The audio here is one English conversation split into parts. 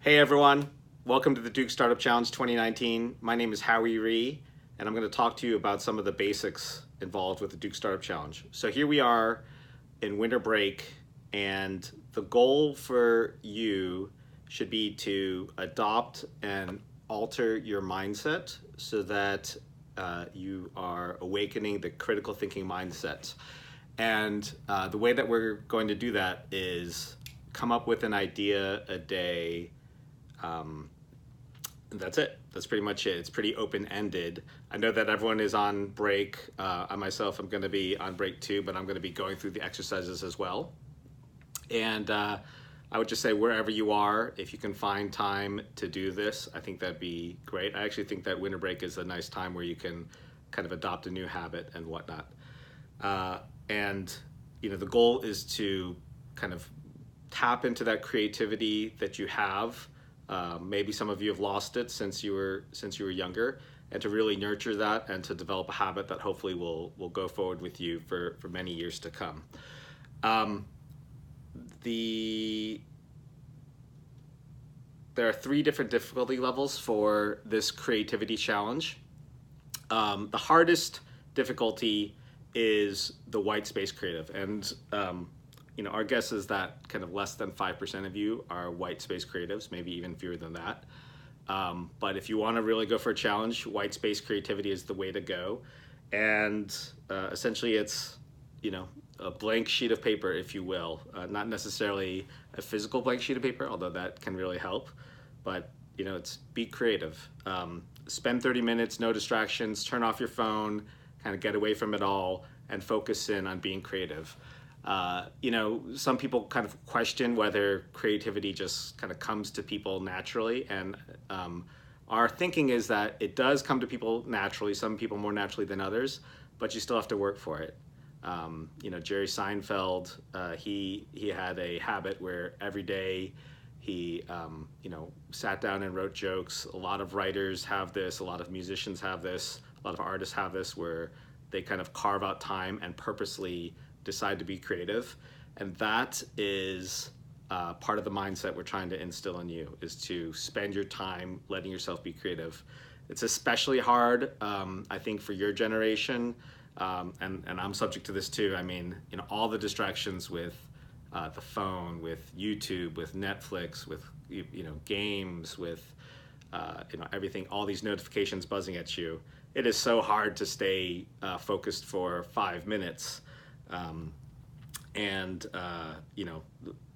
Hey everyone, welcome to the Duke Startup Challenge 2019. My name is Howie Ree, and I'm going to talk to you about some of the basics involved with the Duke Startup Challenge. So here we are in winter break, and the goal for you should be to adopt and alter your mindset so that you are awakening the critical thinking mindset. And the way that we're going to do that is come up with an idea a day. And that's it. That's pretty much it. It's pretty open-ended. I know that everyone is on break. I myself am going to be on break too, but I'm going to be going through the exercises as well. And I would just say wherever you are, if you can find time to do this, I think that'd be great. I actually think that winter break is a nice time where you can kind of adopt a new habit and whatnot. And the goal is to kind of tap into that creativity that you have. Maybe some of you have lost it since you were younger, and to really nurture that and to develop a habit that hopefully will go forward with you for many years to come. There are 3 different difficulty levels for this creativity challenge. The hardest difficulty is the white space creative, and our guess is that kind of less than 5% of you are white space creatives, maybe even fewer than that. But if you want to really go for a challenge, white space creativity is the way to go. And essentially it's, a blank sheet of paper, if you will. Not necessarily a physical blank sheet of paper, although that can really help. But, it's be creative. Spend 30 minutes, no distractions, turn off your phone, kind of get away from it all, and focus in on being creative. Some people kind of question whether creativity just kind of comes to people naturally, and our thinking is that it does come to people naturally, some people more naturally than others, but you still have to work for it. Jerry Seinfeld, he had a habit where every day he sat down and wrote jokes. A lot of writers have this, a lot of musicians have this, a lot of artists have this, where they kind of carve out time and purposely decide to be creative. And that is part of the mindset we're trying to instill in you, is to spend your time letting yourself be creative. It's especially hard, I think, for your generation, and I'm subject to this too. I mean, all the distractions with the phone, with YouTube, with Netflix, with games, with everything, all these notifications buzzing at you. It is so hard to stay focused for 5 minutes.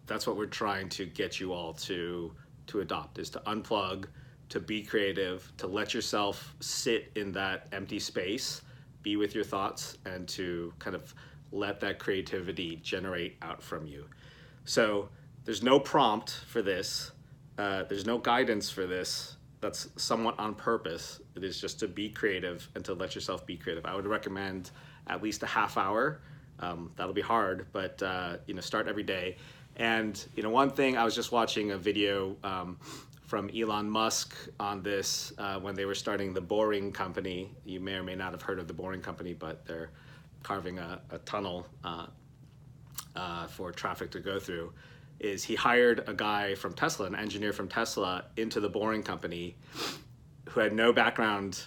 That's what we're trying to get you all to adopt, is to unplug, to be creative, to let yourself sit in that empty space, be with your thoughts, and to kind of let that creativity generate out from you. So there's no prompt for this. There's no guidance for this. That's somewhat on purpose. It is just to be creative and to let yourself be creative. I would recommend at least a half hour. That'll be hard, but start every day. And one thing, I was just watching a video from Elon Musk on this when they were starting the Boring Company. You may or may not have heard of the Boring Company, but they're carving a tunnel for traffic to go through. Is he hired a guy from Tesla, an engineer from Tesla, into the Boring Company who had no background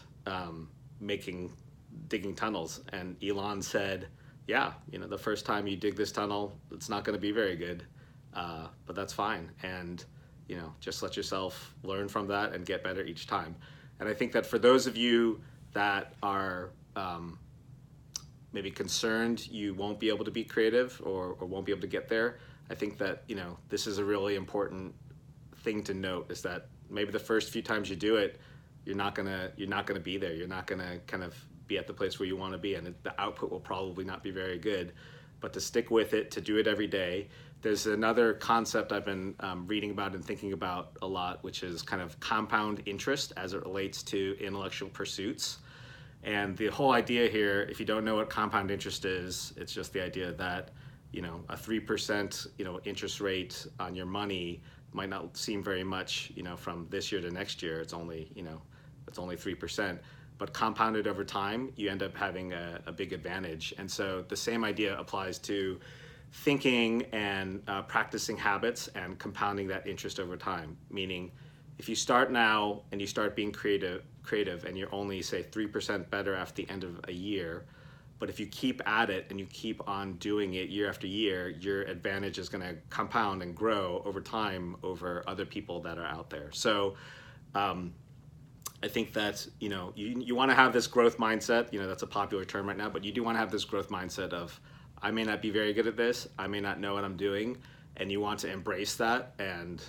digging tunnels. And Elon said, yeah, the first time you dig this tunnel, it's not going to be very good, but that's fine. And, just let yourself learn from that and get better each time. And I think that for those of you that are maybe concerned you won't be able to be creative or won't be able to get there, I think that, this is a really important thing to note, is that maybe the first few times you do it, you're not gonna be there. You're not gonna kind of be at the place where you want to be, and the output will probably not be very good. But to stick with it, to do it every day. There's another concept I've been reading about and thinking about a lot, which is kind of compound interest as it relates to intellectual pursuits. And the whole idea here, if you don't know what compound interest is, it's just the idea that a 3% interest rate on your money might not seem very much from this year to next year. It's only 3%. But compounded over time, you end up having a big advantage. And so the same idea applies to thinking and practicing habits and compounding that interest over time. Meaning, if you start now and you start being creative, and you're only say 3% better after the end of a year, but if you keep at it and you keep on doing it year after year, your advantage is going to compound and grow over time over other people that are out there. So I think that you want to have this growth mindset. That's a popular term right now, but you do want to have this growth mindset of, I may not be very good at this, I may not know what I'm doing, and you want to embrace that and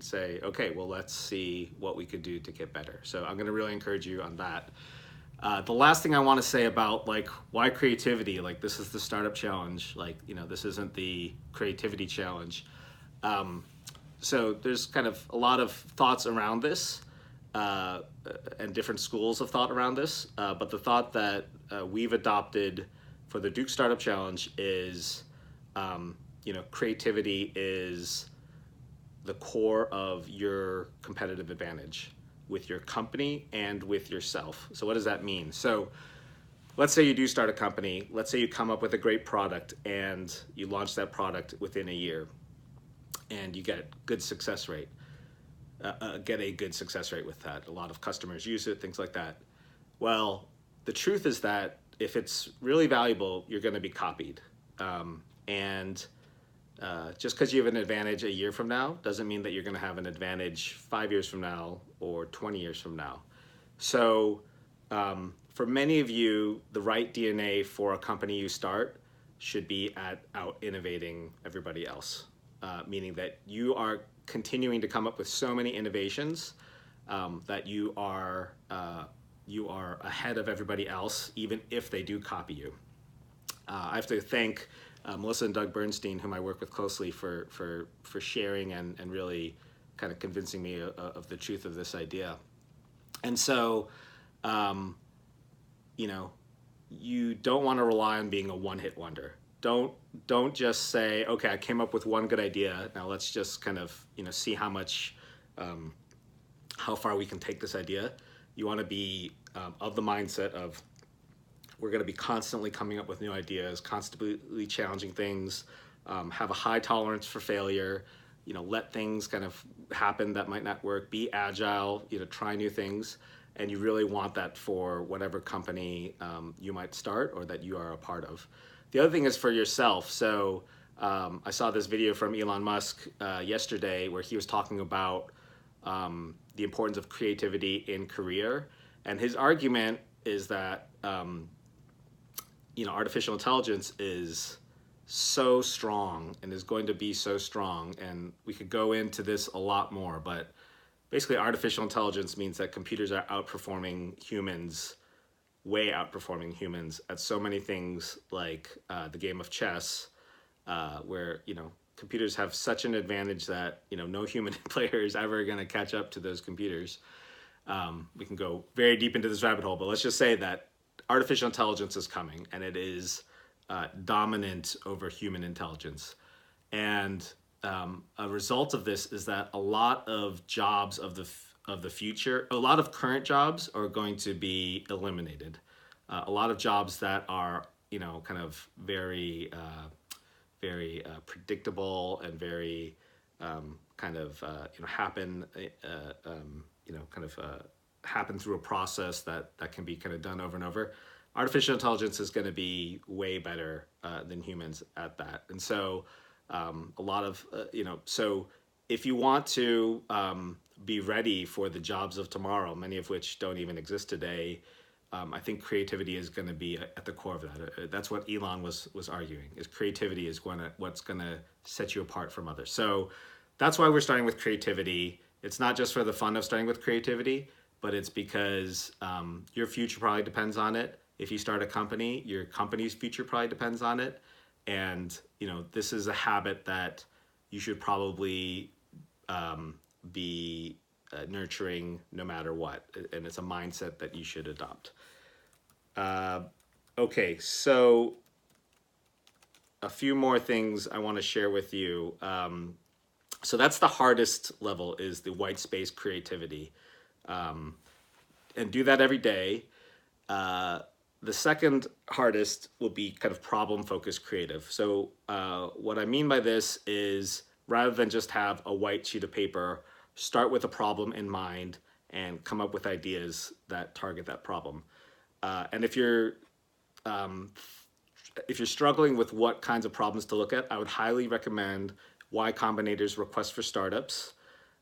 say, okay, well, let's see what we could do to get better. So I'm going to really encourage you on that. The last thing I want to say about why creativity, this is the startup challenge, this isn't the creativity challenge. So there's kind of a lot of thoughts around this, and different schools of thought around this. But the thought that we've adopted for the Duke Startup Challenge is, creativity is the core of your competitive advantage with your company and with yourself. So what does that mean? So let's say you do start a company. Let's say you come up with a great product and you launch that product within a year and you get a good success rate. With that. A lot of customers use it, things like that. Well, the truth is that if it's really valuable, you're going to be copied. And just because you have an advantage a year from now doesn't mean that you're going to have an advantage 5 years from now or 20 years from now. So for many of you, the right DNA for a company you start should be at out innovating everybody else, meaning that you are continuing to come up with so many innovations that you are ahead of everybody else, even if they do copy you. I have to thank Melissa and Doug Bernstein, whom I work with closely, for sharing and really kind of convincing me of the truth of this idea. And so, you don't want to rely on being a one-hit wonder. Don't just say, okay, I came up with one good idea. Now let's just kind of see how far we can take this idea. You want to be of the mindset of, we're going to be constantly coming up with new ideas, constantly challenging things, have a high tolerance for failure, let things kind of happen that might not work, be agile, try new things. And you really want that for whatever company you might start or that you are a part of. The other thing is for yourself. So I saw this video from Elon Musk yesterday where he was talking about the importance of creativity in career. And his argument is that artificial intelligence is so strong and is going to be so strong. And we could go into this a lot more, but basically artificial intelligence means that computers are outperforming humans, way outperforming humans at so many things, like the game of chess, where computers have such an advantage that no human player is ever going to catch up to those computers. We can go very deep into this rabbit hole, but let's just say that artificial intelligence is coming, and it is dominant over human intelligence. And a result of this is that a lot of jobs of the future, a lot of current jobs are going to be eliminated. A lot of jobs that are kind of very predictable and very happen happen through a process that can be kind of done over and over. Artificial intelligence is going to be way better than humans at that. And so a lot of so if you want to be ready for the jobs of tomorrow, many of which don't even exist today, I think creativity is going to be at the core of that. That's what Elon was arguing, is creativity is what's going to set you apart from others. So that's why we're starting with creativity. It's not just for the fun of starting with creativity, but it's because your future probably depends on it. If you start a company, your company's future probably depends on it. And this is a habit that you should probably be nurturing no matter what, and it's a mindset that you should adopt. Okay, so a few more things I want to share with you. So that's the hardest level, is the white space creativity, and do that every day. The second hardest will be kind of problem-focused creative. So what I mean by this is rather than just have a white sheet of paper, start with a problem in mind and come up with ideas that target that problem. And if you're struggling with what kinds of problems to look at, I would highly recommend Y Combinator's Request for Startups.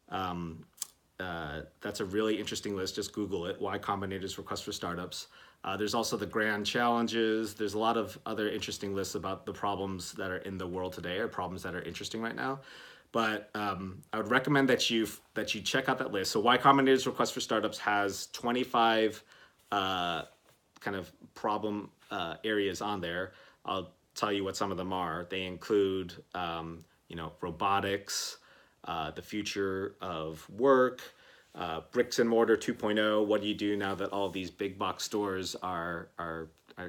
That's a really interesting list. Just Google it, Y Combinator's Request for Startups. There's also the Grand Challenges. There's a lot of other interesting lists about the problems that are in the world today, or problems that are interesting right now. But I would recommend that you check out that list. So Y Combinator's Request for Startups has 25 kind of problem areas on there. I'll tell you what some of them are. They include, robotics, the future of work, bricks and mortar 2.0. What do you do now that all these big box stores are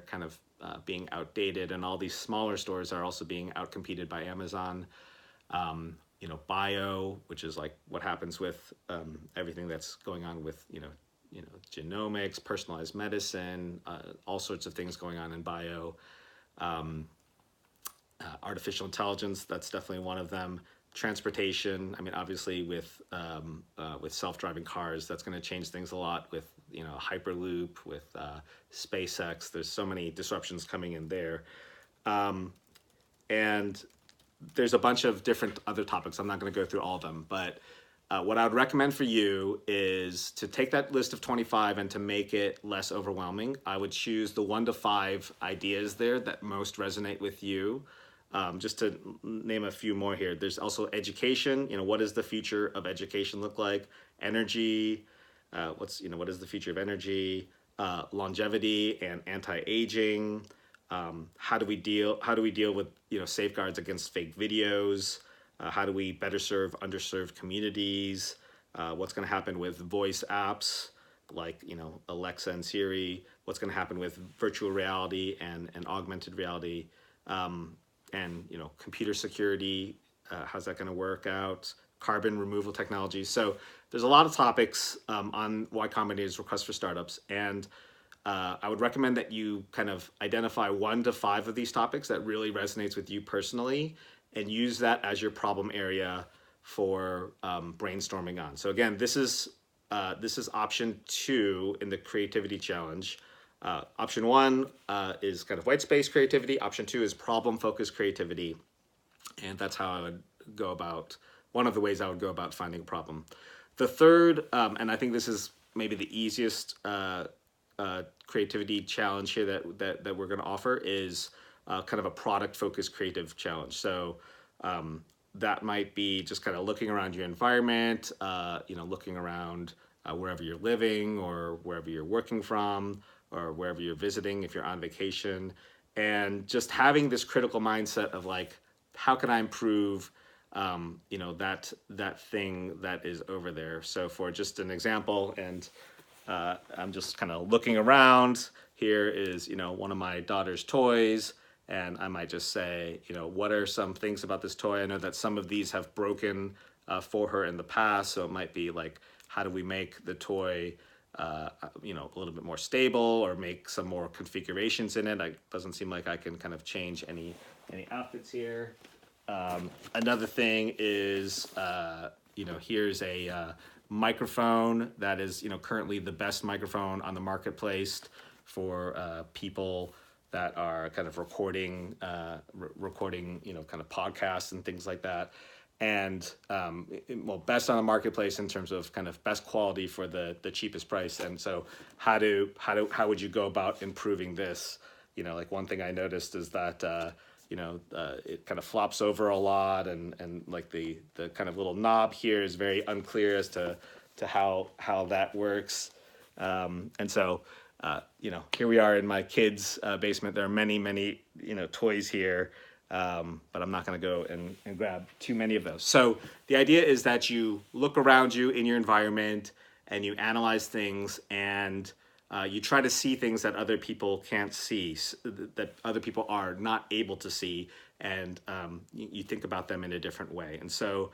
kind of being outdated, and all these smaller stores are also being outcompeted by Amazon? Bio, which is like what happens with everything that's going on with genomics, personalized medicine, all sorts of things going on in bio. Artificial intelligence, that's definitely one of them. Transportation, I mean, obviously with self-driving cars, that's going to change things a lot with Hyperloop, with SpaceX. There's so many disruptions coming in there, and there's a bunch of different other topics. I'm not going to go through all of them, but what I would recommend for you is to take that list of 25 and to make it less overwhelming. I would choose the 1 to 5 ideas there that most resonate with you. Just to name a few more here, there's also education. What does the future of education look like? Energy, what is the future of energy? Longevity and anti-aging. How do we deal with safeguards against fake videos? How do we better serve underserved communities? What's going to happen with voice apps like Alexa and Siri? What's going to happen with virtual reality and augmented reality? And computer security, how's that going to work out? Carbon removal technology. So there's a lot of topics on Y Combinator's Request for Startups, and I would recommend that you kind of identify 1 to 5 of these topics that really resonates with you personally, and use that as your problem area for brainstorming on. So again, this is option 2 in the creativity challenge. Option 1 is kind of white space creativity. Option 2 is problem focused creativity. And that's how I would go about, one of the ways I would go about finding a problem. The third, and I think this is maybe the easiest creativity challenge here that we're going to offer, is kind of a product focused creative challenge. So that might be just kind of looking around your environment, looking around wherever you're living or wherever you're working from, or wherever you're visiting if you're on vacation, and just having this critical mindset of like, how can I improve that thing that is over there. So for just an example, and I'm just kind of looking around, here is one of my daughter's toys, and I might just say, what are some things about this toy? I know that some of these have broken for her in the past, so it might be like, how do we make the toy a little bit more stable, or make some more configurations in it? It doesn't seem like I can kind of change any outfits here. Another thing is, here's a microphone that is, currently the best microphone on the marketplace for people that are kind of recording, kind of podcasts and things like that. And best on the marketplace in terms of kind of best quality for the cheapest price. And so how would you go about improving this? Like one thing I noticed is that it kind of flops over a lot, and like the kind of little knob here is very unclear as to how that works. And so here we are in my kids' basement. There are many toys here. But I'm not going to go and grab too many of those. So the idea is that you look around you in your environment, and you analyze things, and you try to see things that other people can't see, that other people are not able to see, and you think about them in a different way. And so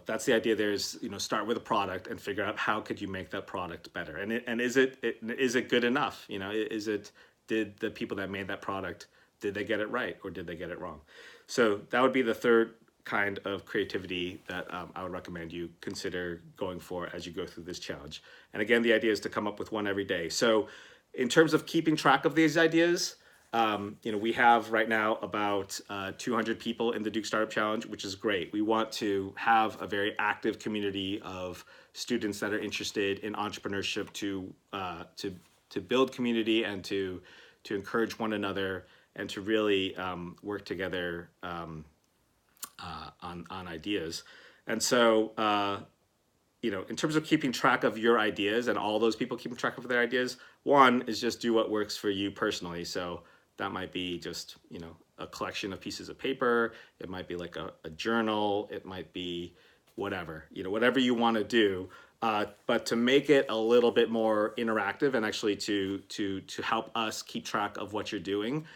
that's the idea. There's, start with a product and figure out how could you make that product better, and is it good enough? Did the people that made that product, did they get it right or did they get it wrong? So that would be the third kind of creativity that I would recommend you consider going for as you go through this challenge. And again, the idea is to come up with one every day. So in terms of keeping track of these ideas, we have right now about 200 people in the Duke Startup Challenge, which is great. We want to have a very active community of students that are interested in entrepreneurship to build community and to encourage one another and to really work together on ideas. And so, in terms of keeping track of your ideas and all those people keeping track of their ideas, one is just do what works for you personally. So that might be just, a collection of pieces of paper. It might be like a journal. It might be whatever, whatever you want to do. But to make it a little bit more interactive and actually to help us keep track of what you're doing,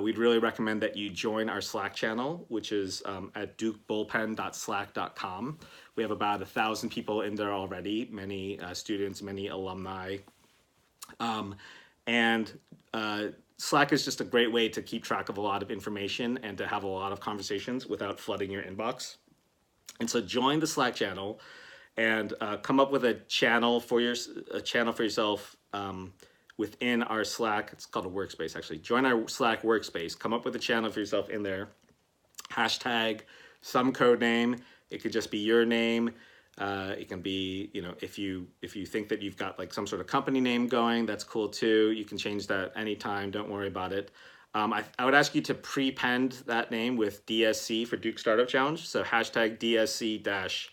we'd really recommend that you join our Slack channel, which is at dukebullpen.slack.com. We have about 1,000 people in there already, many students, many alumni. And Slack is just a great way to keep track of a lot of information and to have a lot of conversations without flooding your inbox. And so join the Slack channel and come up with a channel for yourself within our Slack. It's called a workspace, actually. Join our Slack workspace. Come up with a channel for yourself in there. Hashtag some code name. It could just be your name. It can be, if you think that you've got like some sort of company name going, that's cool too. You can change that anytime. Don't worry about it. I would ask you to prepend that name with DSC for Duke Startup Challenge. So hashtag DSC dash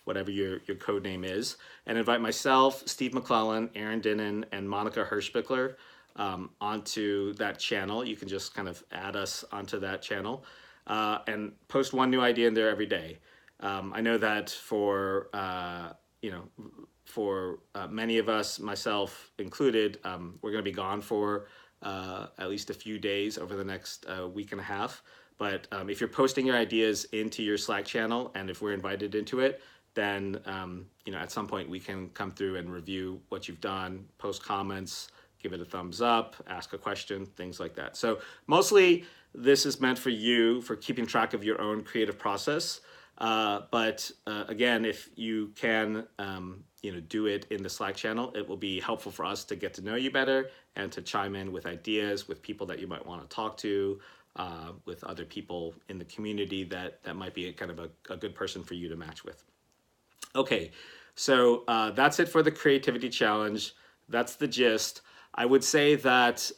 whatever your code name is, and invite myself, Steve McClellan, Aaron Dinnan, and Monica Hirschbickler onto that channel. You can just kind of add us onto that channel and post one new idea in there every day. I know that for many of us, myself included, we're going to be gone for at least a few days over the next week and a half. But if you're posting your ideas into your Slack channel, and if we're invited into it, then at some point we can come through and review what you've done, post comments, give it a thumbs up, ask a question, things like that. So mostly this is meant for you, for keeping track of your own creative process. But again, if you can do it in the Slack channel, it will be helpful for us to get to know you better and to chime in with ideas with people that you might want to talk to, with other people in the community that might be kind of a good person for you to match with. Okay, so that's it for the creativity challenge. That's the gist. I would say that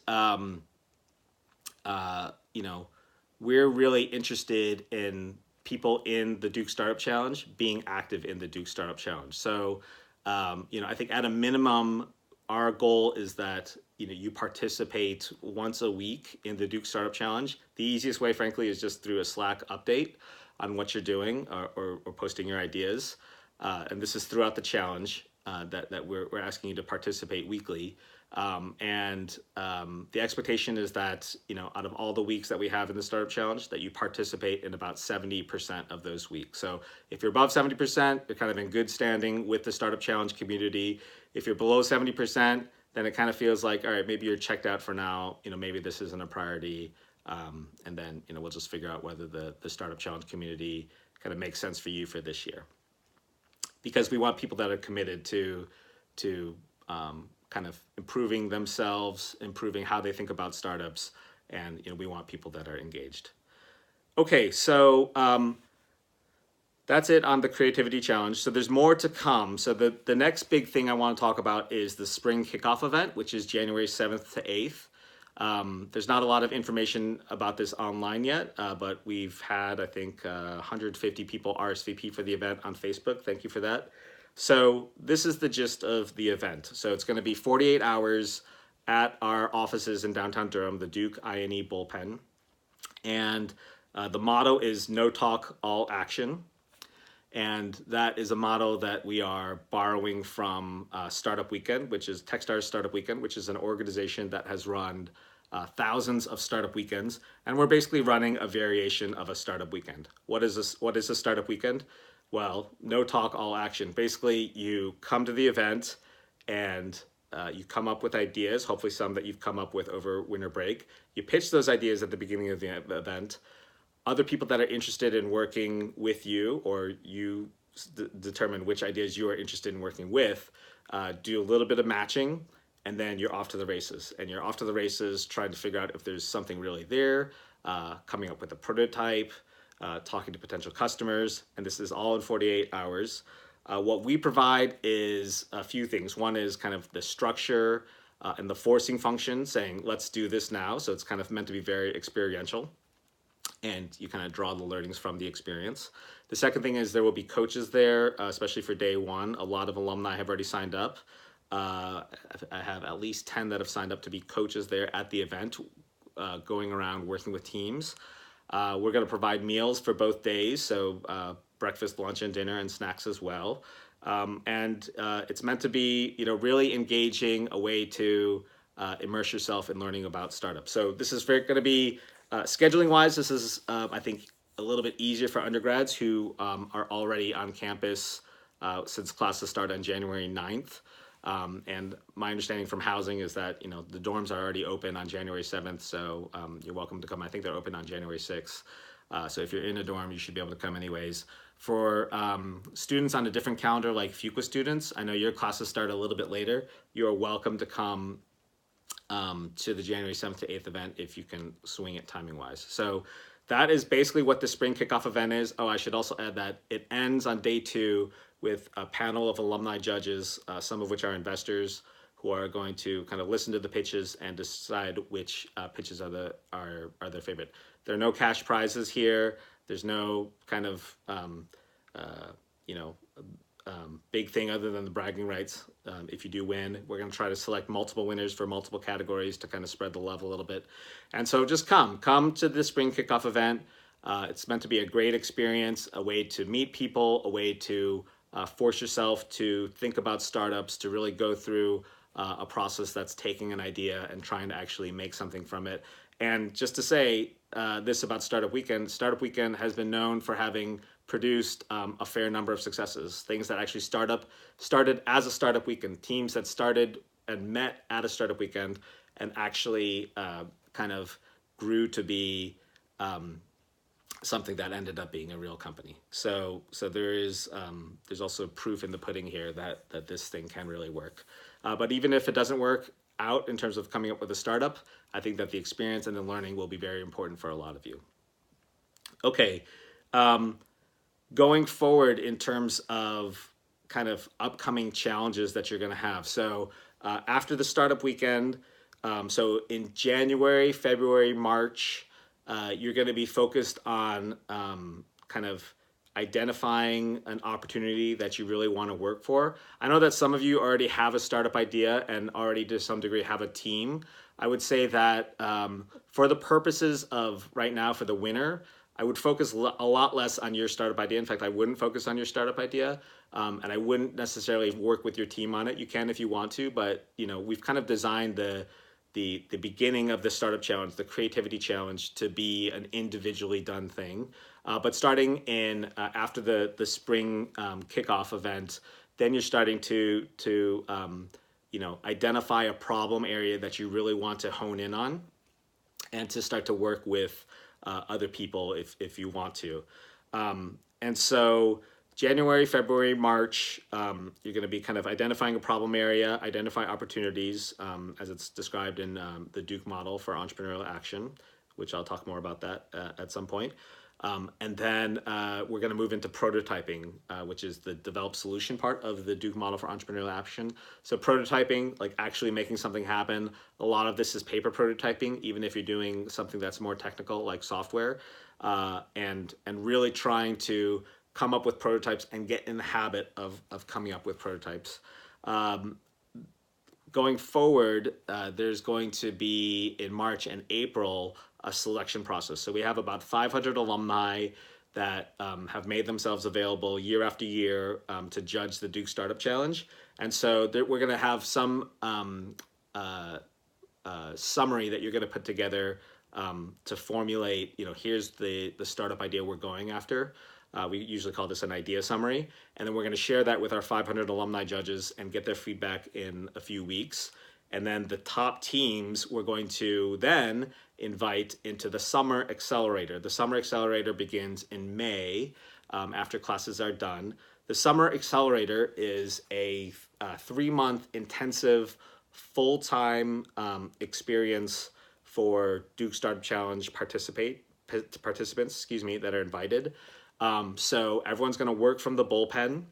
we're really interested in people in the Duke Startup Challenge being active in the Duke Startup Challenge. So I think at a minimum, our goal is that you participate once a week in the Duke Startup Challenge. The easiest way, frankly, is just through a Slack update on what you're doing or posting your ideas. And this is throughout the challenge that we're asking you to participate weekly. The expectation is that, out of all the weeks that we have in the Startup Challenge, that you participate in about 70% of those weeks. So if you're above 70%, you're kind of in good standing with the Startup Challenge community. If you're below 70%, then it kind of feels like, all right, maybe you're checked out for now. Maybe this isn't a priority. And then, we'll just figure out whether the Startup Challenge community kind of makes sense for you for this year. Because we want people that are committed to kind of improving themselves, improving how they think about startups, and we want people that are engaged. Okay, so that's it on the creativity challenge. So there's more to come. So the next big thing I want to talk about is the spring kickoff event, which is January 7th to 8th. There's not a lot of information about this online yet, but we've had, I think, 150 people RSVP for the event on Facebook. Thank you for that. So this is the gist of the event. So it's going to be 48 hours at our offices in downtown Durham, the Duke INE Bullpen. And the motto is no talk, all action. And that is a motto that we are borrowing from Startup Weekend, which is Techstars Startup Weekend, which is an organization that has run thousands of startup weekends, and we're basically running a variation of a startup weekend. What is this? What is a startup weekend? Well, no talk, all action. Basically, you come to the event and you come up with ideas, hopefully some that you've come up with over winter break. You pitch those ideas at the beginning of the event. Other people that are interested in working with you, or you determine which ideas you are interested in working with, do a little bit of matching, and then you're off to the races. And you're off to the races trying to figure out if there's something really there, coming up with a prototype, talking to potential customers, and this is all in 48 hours. What we provide is a few things. One is kind of the structure and the forcing function, saying, let's do this now. So it's kind of meant to be very experiential, and you kind of draw the learnings from the experience. The second thing is there will be coaches there, especially for day one. A lot of alumni have already signed up. I have at least 10 that have signed up to be coaches there at the event, going around working with teams. We're going to provide meals for both days, so breakfast, lunch, and dinner, and snacks as well. And it's meant to be, really engaging, a way to immerse yourself in learning about startups. So this is going to be, scheduling wise, this is, I think, a little bit easier for undergrads who are already on campus since classes start on January 9th. And my understanding from housing is that, the dorms are already open on January 7th, so you're welcome to come. I think they're open on January 6th. So if you're in a dorm, you should be able to come anyways. For students on a different calendar, like Fuqua students, I know your classes start a little bit later. You're welcome to come to the January 7th to 8th event if you can swing it timing-wise. So that is basically what the spring kickoff event is. Oh, I should also add that it ends on day 2 with a panel of alumni judges, some of which are investors, who are going to kind of listen to the pitches and decide which pitches are their favorite. There are no cash prizes here. There's no kind of big thing other than the bragging rights. If you do win, we're going to try to select multiple winners for multiple categories to kind of spread the love a little bit. And so just come to the spring kickoff event. It's meant to be a great experience, a way to meet people, a way to force yourself to think about startups, to really go through a process that's taking an idea and trying to actually make something from it. And just to say this about Startup Weekend has been known for having produced a fair number of successes, things that actually started as a Startup Weekend, teams that started and met at a Startup Weekend and actually kind of grew to be something that ended up being a real company. So there's also proof in the pudding here that this thing can really work. But even if it doesn't work out in terms of coming up with a startup, I think that the experience and the learning will be very important for a lot of you. Okay, going forward in terms of kind of upcoming challenges that you're going to have. So after the Startup Weekend, so in January, February, March, you're going to be focused on kind of identifying an opportunity that you really want to work for. I know that some of you already have a startup idea and already to some degree have a team. I would say that for the purposes of right now, for the winner, I would focus a lot less on your startup idea. In fact, I wouldn't focus on your startup idea, and I wouldn't necessarily work with your team on it. You can if you want to, but we've kind of designed the beginning of the startup challenge, the creativity challenge, to be an individually done thing. But starting in after the spring kickoff event, then you're starting to identify a problem area that you really want to hone in on, and to start to work with other people if you want to. And so January, February, March, you're going to be kind of identifying a problem area, identify opportunities, as it's described in the Duke model for entrepreneurial action, which I'll talk more about that at some point. And then we're going to move into prototyping, which is the develop solution part of the Duke model for entrepreneurial action. So prototyping, like actually making something happen. A lot of this is paper prototyping, even if you're doing something that's more technical like software, and really trying to come up with prototypes and get in the habit of coming up with prototypes. Going forward, there's going to be in March and April a selection process. So we have about 500 alumni that have made themselves available year after year to judge the Duke Startup Challenge. And so we're going to have some summary that you're going to put together to formulate, here's the startup idea we're going after. We usually call this an idea summary. And then we're going to share that with our 500 alumni judges and get their feedback in a few weeks. And then the top teams we're going to then invite into the Summer Accelerator. The Summer Accelerator begins in May after classes are done. The Summer Accelerator is a 3-month intensive full-time experience for Duke Startup Challenge participants, that are invited. So everyone's going to work from the bullpen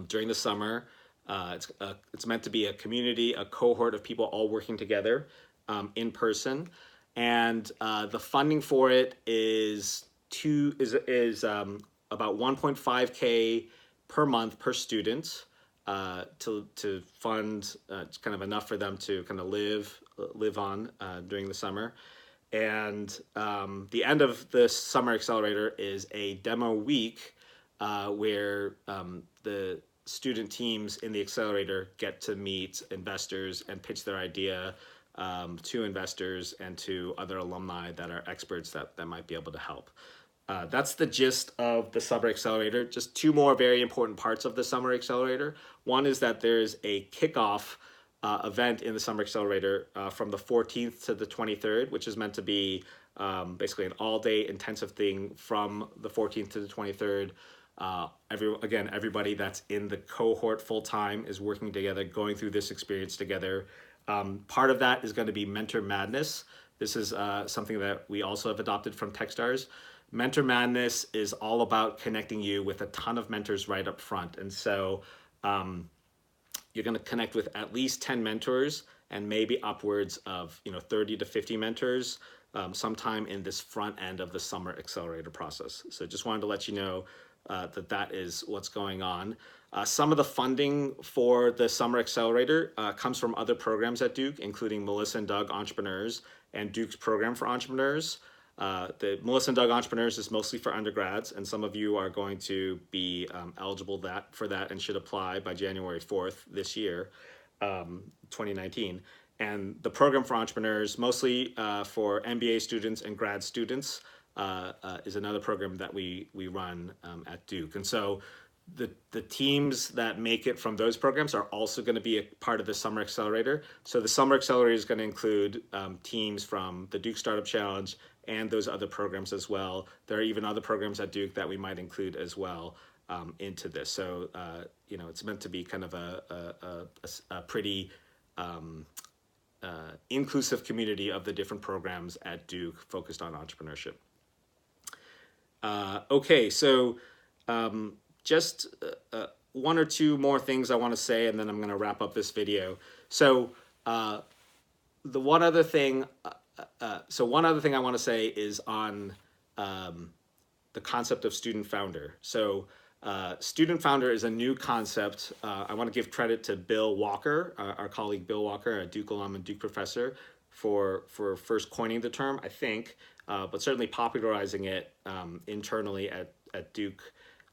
during the summer. It's meant to be a community, a cohort of people all working together in person, and the funding for it is about 1.5K per month per student to fund. It's kind of enough for them to kind of live on during the summer. And the end of the Summer Accelerator is a demo week where the student teams in the accelerator get to meet investors and pitch their idea to investors and to other alumni that are experts that might be able to help. That's the gist of the Summer Accelerator. Just 2 more very important parts of the Summer Accelerator. One is that there's a kickoff event in the Summer Accelerator from the 14th to the 23rd, which is meant to be basically an all-day intensive thing from the 14th to the 23rd. Everybody that's in the cohort full-time is working together, going through this experience together. Part of that is going to be Mentor Madness. This is something that we also have adopted from Techstars. Mentor Madness is all about connecting you with a ton of mentors right up front. And so you're going to connect with at least 10 mentors and maybe upwards of 30 to 50 mentors sometime in this front end of the Summer Accelerator process. So just wanted to let you know that is what's going on. Some of the funding for the Summer Accelerator comes from other programs at Duke, including Melissa and Doug Entrepreneurs and Duke's Program for Entrepreneurs. The Melissa and Doug Entrepreneurs is mostly for undergrads, and some of you are going to be eligible for that and should apply by January 4th this year, 2019. And the Program for Entrepreneurs, mostly for MBA students and grad students, is another program that we run at Duke. And so the teams that make it from those programs are also going to be a part of the Summer Accelerator. So the Summer Accelerator is going to include teams from the Duke Startup Challenge and those other programs as well. There are even other programs at Duke that we might include as well into this. So it's meant to be kind of a pretty inclusive community of the different programs at Duke focused on entrepreneurship. Okay, so just 1 or 2 more things I want to say, and then I'm going to wrap up this video. So the one other thing I want to say is on the concept of student founder. So student founder is a new concept. I want to give credit to Bill Walker, our colleague Bill Walker, a Duke alum and Duke professor, for first coining the term, I think, but certainly popularizing it internally at Duke.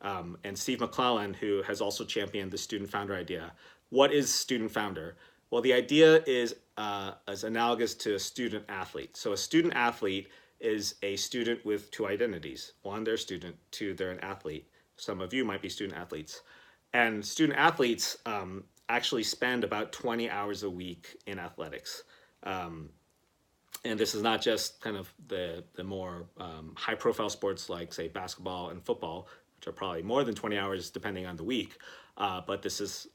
And Steve McClellan, who has also championed the student founder idea. What is student founder? Well, the idea is analogous to a student athlete. So a student athlete is a student with 2 identities. 1, they're a student. 2, they're an athlete. Some of you might be student athletes. And student athletes actually spend about 20 hours a week in athletics. And this is not just kind of the more high-profile sports like, say, basketball and football, which are probably more than 20 hours depending on the week. But this is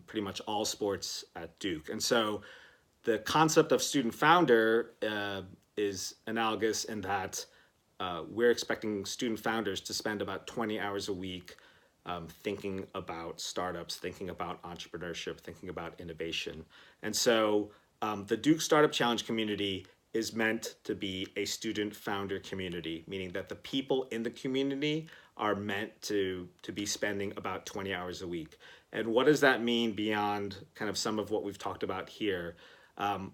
pretty much all sports at Duke. And so the concept of student founder is analogous in that we're expecting student founders to spend about 20 hours a week thinking about startups, thinking about entrepreneurship, thinking about innovation. And so the Duke Startup Challenge community is meant to be a student founder community, meaning that the people in the community are meant to be spending about 20 hours a week. And what does that mean beyond kind of some of what we've talked about here?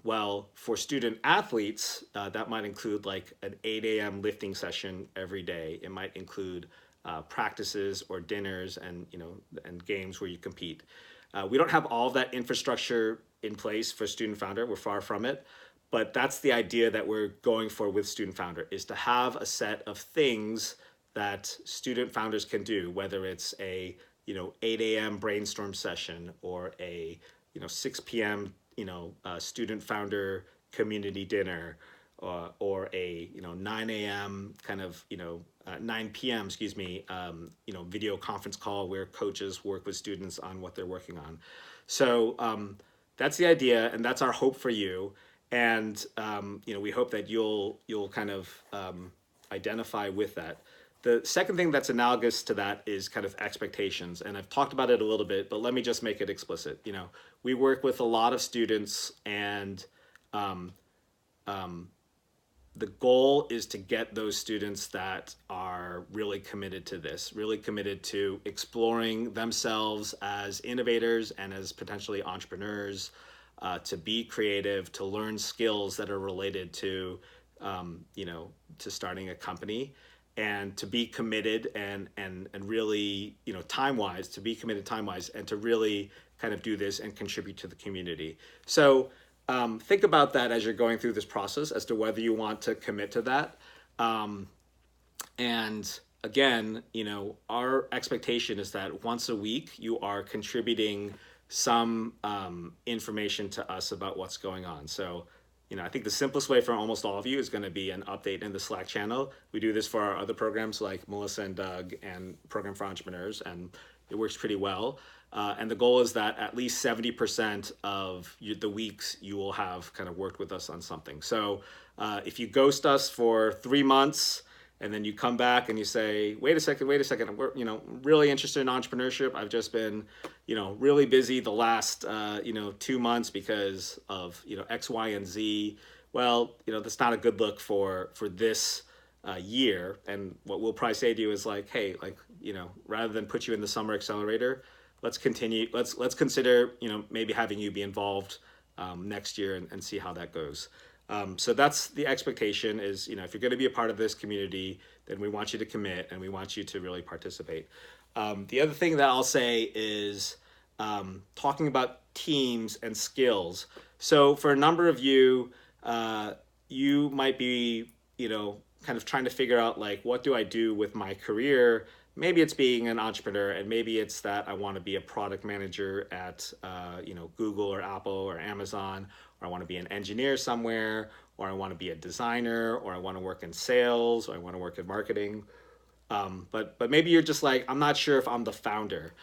Well, for student athletes, that might include like an 8 a.m. lifting session every day. It might include practices or dinners and games where you compete. We don't have all that infrastructure in place for Student Founder. We're far from it. But that's the idea that we're going for with Student Founder, is to have a set of things that student founders can do, whether it's a 8 a.m. brainstorm session, or a 6 p.m. Student founder community dinner, or a 9 a.m. kind of 9 p.m. Video conference call where coaches work with students on what they're working on. So that's the idea, and that's our hope for you. And we hope that you'll kind of identify with that. The second thing that's analogous to that is kind of expectations, and I've talked about it a little bit, but let me just make it explicit. We work with a lot of students, and the goal is to get those students that are really committed to this, really committed to exploring themselves as innovators and as potentially entrepreneurs, to be creative, to learn skills that are related to, to starting a company, and to be committed and really, time-wise, to be committed time-wise, and to really kind of do this and contribute to the community. So think about that as you're going through this process, as to whether you want to commit to that. And again, our expectation is that once a week you are contributing some information to us about what's going on. So, I think the simplest way for almost all of you is going to be an update in the Slack channel. We do this for our other programs like Melissa and Doug and Program for Entrepreneurs, and it works pretty well. And the goal is that at least 70% of the weeks you will have kind of worked with us on something. So if you ghost us for 3 months, and then you come back and you say, wait a second, we're, really interested in entrepreneurship. I've just been, really busy the last, 2 months because of, X, Y, and Z. Well, that's not a good look for this year. And what we'll probably say to you is like, hey, rather than put you in the summer accelerator, let's consider, maybe having you be involved next year, and see how that goes. So that's the expectation is, if you're going to be a part of this community, then we want you to commit, and we want you to really participate. The other thing that I'll say is talking about teams and skills. So for a number of you, you might be, kind of trying to figure out, like, what do I do with my career? Maybe it's being an entrepreneur, and maybe it's that I want to be a product manager at Google or Apple or Amazon, or I want to be an engineer somewhere, or I want to be a designer, or I want to work in sales, or I want to work in marketing. But maybe you're just like, I'm not sure if I'm the founder,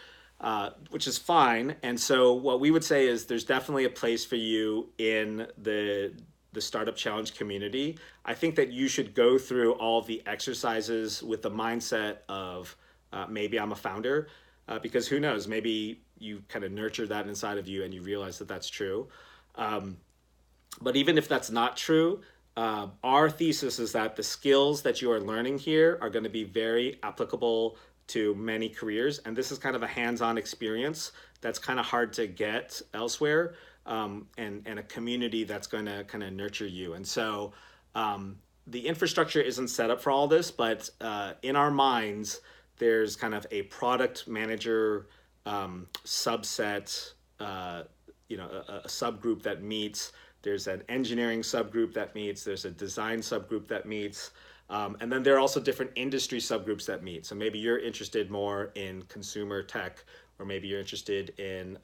which is fine. And so what we would say is there's definitely a place for you in the Startup Challenge community. I think that you should go through all of the exercises with the mindset of maybe I'm a founder, because who knows, maybe you kind of nurture that inside of you and you realize that that's true. But even if that's not true, our thesis is that the skills that you are learning here are going to be very applicable to many careers. And this is kind of a hands-on experience that's kind of hard to get elsewhere, and a community that's going to kind of nurture you. And so the infrastructure isn't set up for all this, but in our minds, there's kind of a product manager subset, a subgroup that meets. There's an engineering subgroup that meets. There's a design subgroup that meets. And then there are also different industry subgroups that meet. So maybe you're interested more in consumer tech, or maybe you're interested in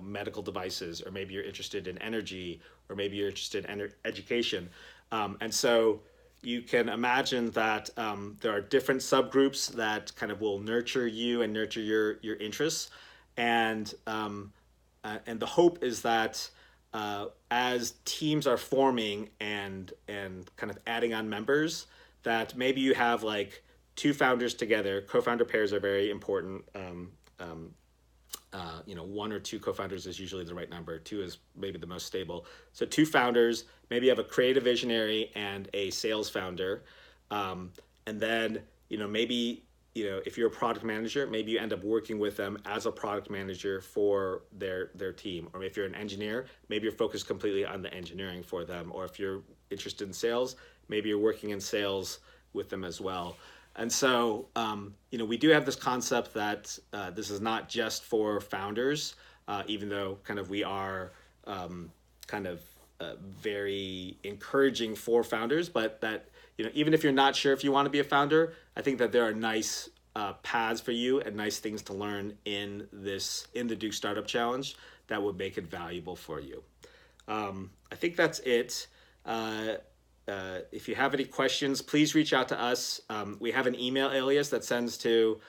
medical devices, or maybe you're interested in energy, or maybe you're interested in education. And so you can imagine that there are different subgroups that kind of will nurture you and nurture your interests. And the hope is that as teams are forming and kind of adding on members, that maybe you have like 2 founders together. Co-founder pairs are very important. 1 or 2 co-founders is usually the right number. 2 is maybe the most stable. So 2 founders, maybe you have a creative visionary and a sales founder. And then, maybe, if you're a product manager, maybe you end up working with them as a product manager for their team. Or if you're an engineer, maybe you're focused completely on the engineering for them. Or if you're interested in sales, maybe you're working in sales with them as well. And so, we do have this concept that this is not just for founders. even though kind of we are kind of very encouraging for founders, but that, even if you're not sure if you want to be a founder, I think that there are nice paths for you and nice things to learn in the Duke Startup Challenge that would make it valuable for you. I think that's it. If you have any questions, please reach out to us. We have an email alias that sends to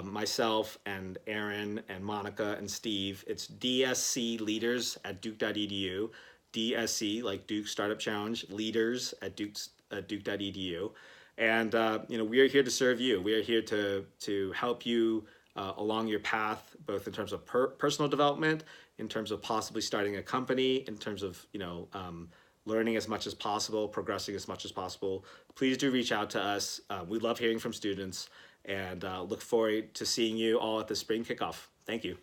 myself and Aaron and Monica and Steve. It's dscleaders@duke.edu. DSC, like Duke Startup Challenge, leaders@duke.edu. And we are here to serve you. We are here to help you along your path, both in terms of personal development, in terms of possibly starting a company, in terms of learning as much as possible, progressing as much as possible. Please do reach out to us. We love hearing from students, and look forward to seeing you all at the spring kickoff. Thank you.